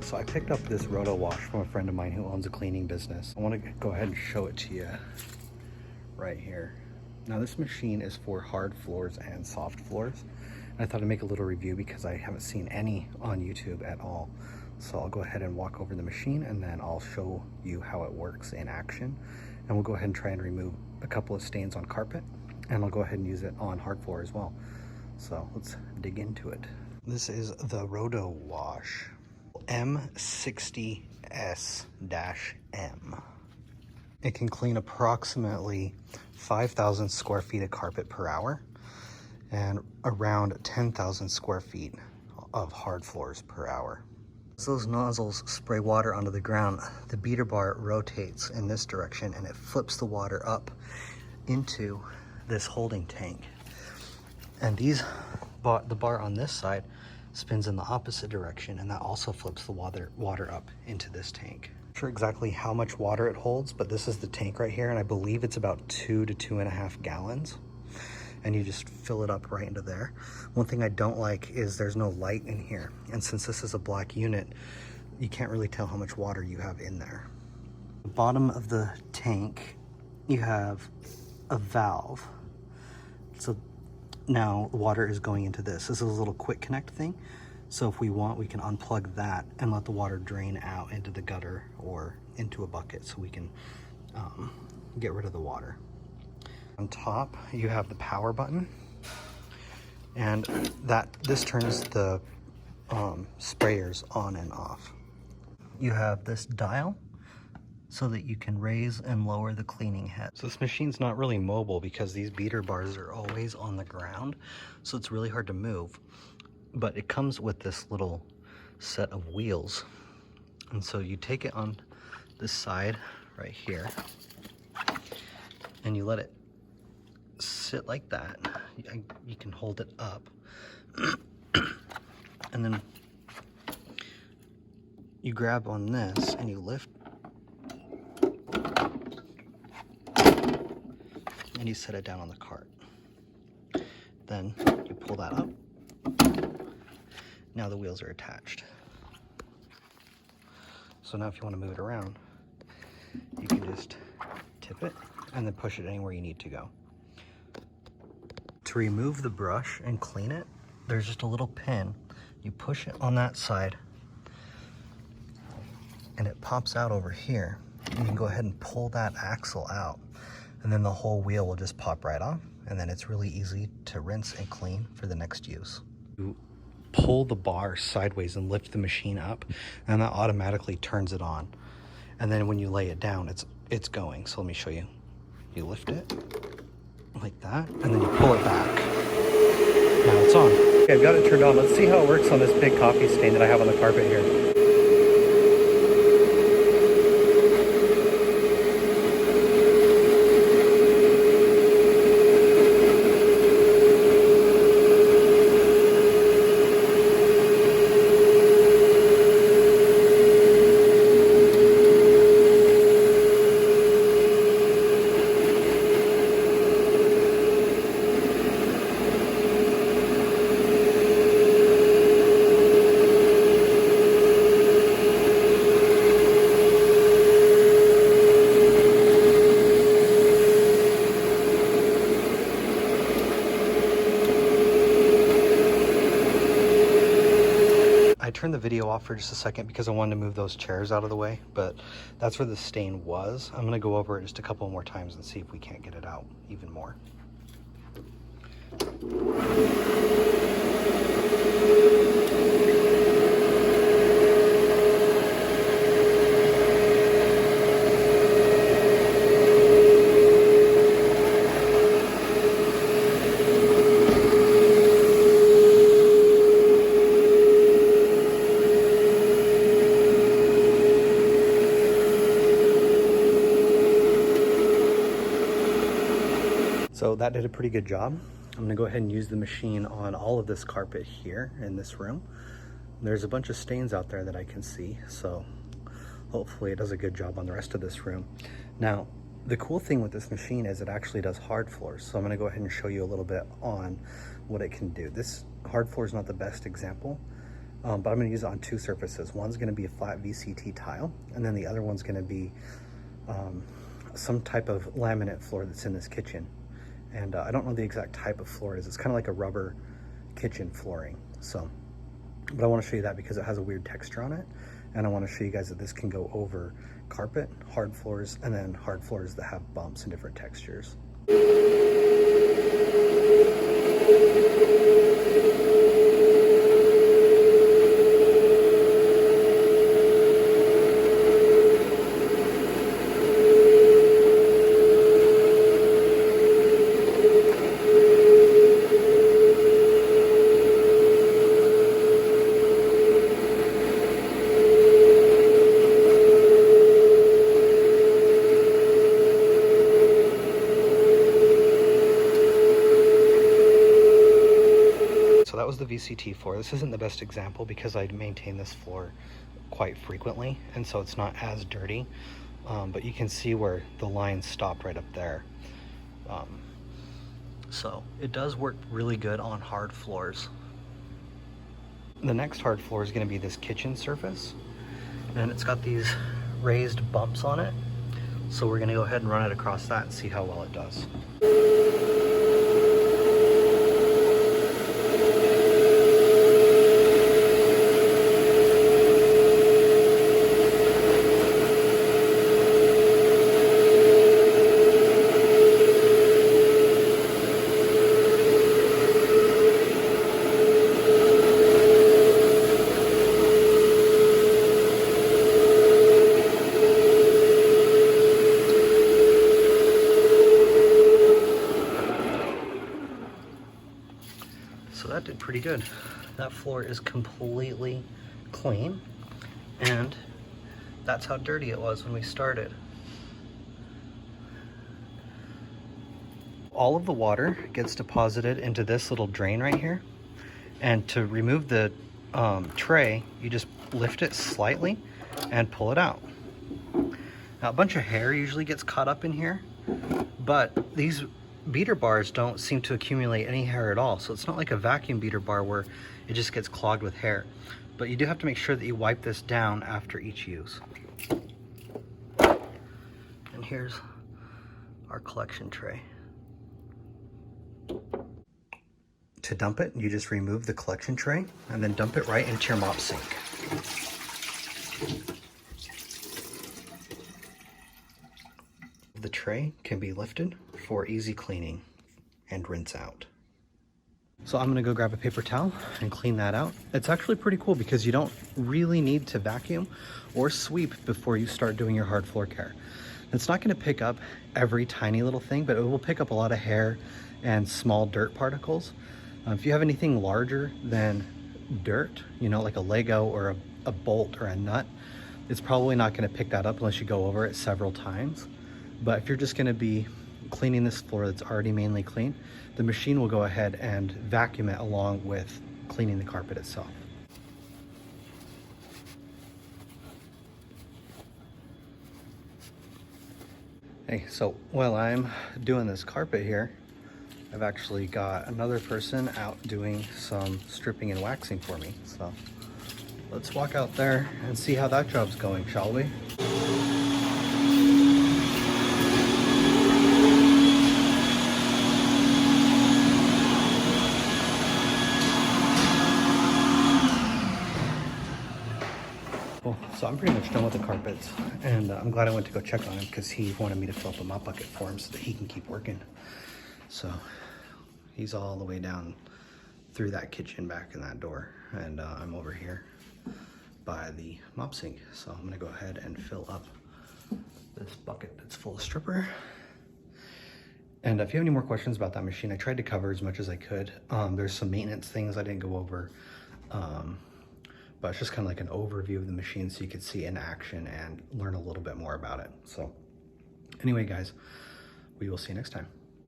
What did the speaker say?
So I picked up this Roto Wash from a friend of mine who owns a cleaning business. I want to go ahead and show it to you right here. Now this machine is for hard floors and soft floors. And I thought I'd make a little review because I haven't seen any on YouTube at all. So I'll go ahead and walk over the machine and then I'll show you how it works in action. And we'll go ahead and try and remove a couple of stains on carpet. And I'll go ahead and use it on hard floor as well. So let's dig into it. This is the Roto Wash M60S-M. It can clean approximately 5,000 square feet of carpet per hour and around 10,000 square feet of hard floors per hour. As those nozzles spray water onto the ground, the beater bar rotates in this direction and it flips the water up into this holding tank. And the bar on this side spins in the opposite direction, and that also flips the water up into this tank. Not sure exactly how much water it holds, but this is the tank right here, and I believe it's about 2 to 2.5 gallons. And you just fill it up right into there. One thing I don't like is there's no light in here, and since this is a black unit, you can't really tell how much water you have in there. The bottom of the tank, you have a valve. So now the water is going into this. This is a little quick connect thing. So if we want, we can unplug that and let the water drain out into the gutter or into a bucket so we can get rid of the water. On top, you have the power button, and this turns the sprayers on and off. You have this dial so that you can raise and lower the cleaning head. So this machine's not really mobile because these beater bars are always on the ground, so it's really hard to move. But it comes with this little set of wheels. And so you take it on this side right here, and you let it sit like that. You can hold it up. And then you grab on this and you lift, and you set it down on the cart. Then you pull that up. Now the wheels are attached. So now if you want to move it around, you can just tip it and then push it anywhere you need to go. To remove the brush and clean it, there's just a little pin. You push it on that side and it pops out over here. You can go ahead and pull that axle out, and then the whole wheel will just pop right off, and then it's really easy to rinse and clean for the next use. You pull the bar sideways and lift the machine up, and that automatically turns it on. And then when you lay it down, it's going. So let me show you. You lift it like that, and then you pull it back. Now it's on. Okay, I've got it turned on. Let's see how it works on this big coffee stain that I have on the carpet here. I turned the video off for just a second because I wanted to move those chairs out of the way, but that's where the stain was. I'm going to go over it just a couple more times and see if we can't get it out even more. So that did a pretty good job. I'm gonna go ahead and use the machine on all of this carpet here in this room. There's a bunch of stains out there that I can see, so hopefully it does a good job on the rest of this room. Now, the cool thing with this machine is it actually does hard floors. So I'm gonna go ahead and show you a little bit on what it can do. This hard floor is not the best example, but I'm gonna use it on two surfaces. One's gonna be a flat VCT tile, and then the other one's gonna be some type of laminate floor that's in this kitchen. And I don't know the exact type of floor it is. It's kind of like a rubber kitchen flooring. So, but I wanna show you that because it has a weird texture on it. And I wanna show you guys that this can go over carpet, hard floors, and then hard floors that have bumps and different textures. So that was the VCT floor. This isn't the best example because I maintain this floor quite frequently, and so it's not as dirty, but you can see where the lines stop right up there. So it does work really good on hard floors. The next hard floor is going to be this kitchen surface, and it's got these raised bumps on it. So we're going to go ahead and run it across that and see how well it does. So that did pretty good. That floor is completely clean, and that's how dirty it was when we started. All of the water gets deposited into this little drain right here, and to remove the tray, you just lift it slightly and pull it out. Now, a bunch of hair usually gets caught up in here, but these beater bars don't seem to accumulate any hair at all. So it's not like a vacuum beater bar where it just gets clogged with hair. But you do have to make sure that you wipe this down after each use. And here's our collection tray. To dump it, you just remove the collection tray and then dump it right into your mop sink. The tray can be lifted for easy cleaning and rinse out. So I'm gonna go grab a paper towel and clean that out. It's actually pretty cool because you don't really need to vacuum or sweep before you start doing your hard floor care. It's not gonna pick up every tiny little thing, but it will pick up a lot of hair and small dirt particles. If you have anything larger than dirt, you know, like a Lego or a bolt or a nut, it's probably not gonna pick that up unless you go over it several times. But if you're just gonna be cleaning this floor that's already mainly clean, the machine will go ahead and vacuum it along with cleaning the carpet itself. Hey, so while I'm doing this carpet here, I've actually got another person out doing some stripping and waxing for me. So let's walk out there and see how that job's going, shall we? So I'm pretty much done with the carpets, and I'm glad I went to go check on him because he wanted me to fill up a mop bucket for him so that he can keep working. So he's all the way down through that kitchen back in that door, and I'm over here by the mop sink. So I'm gonna go ahead and fill up this bucket that's full of stripper. And if you have any more questions about that machine, I tried to cover as much as I could. There's some maintenance things I didn't go over. But it's just kind of like an overview of the machine so you could see in action and learn a little bit more about it. So anyway, guys, we will see you next time.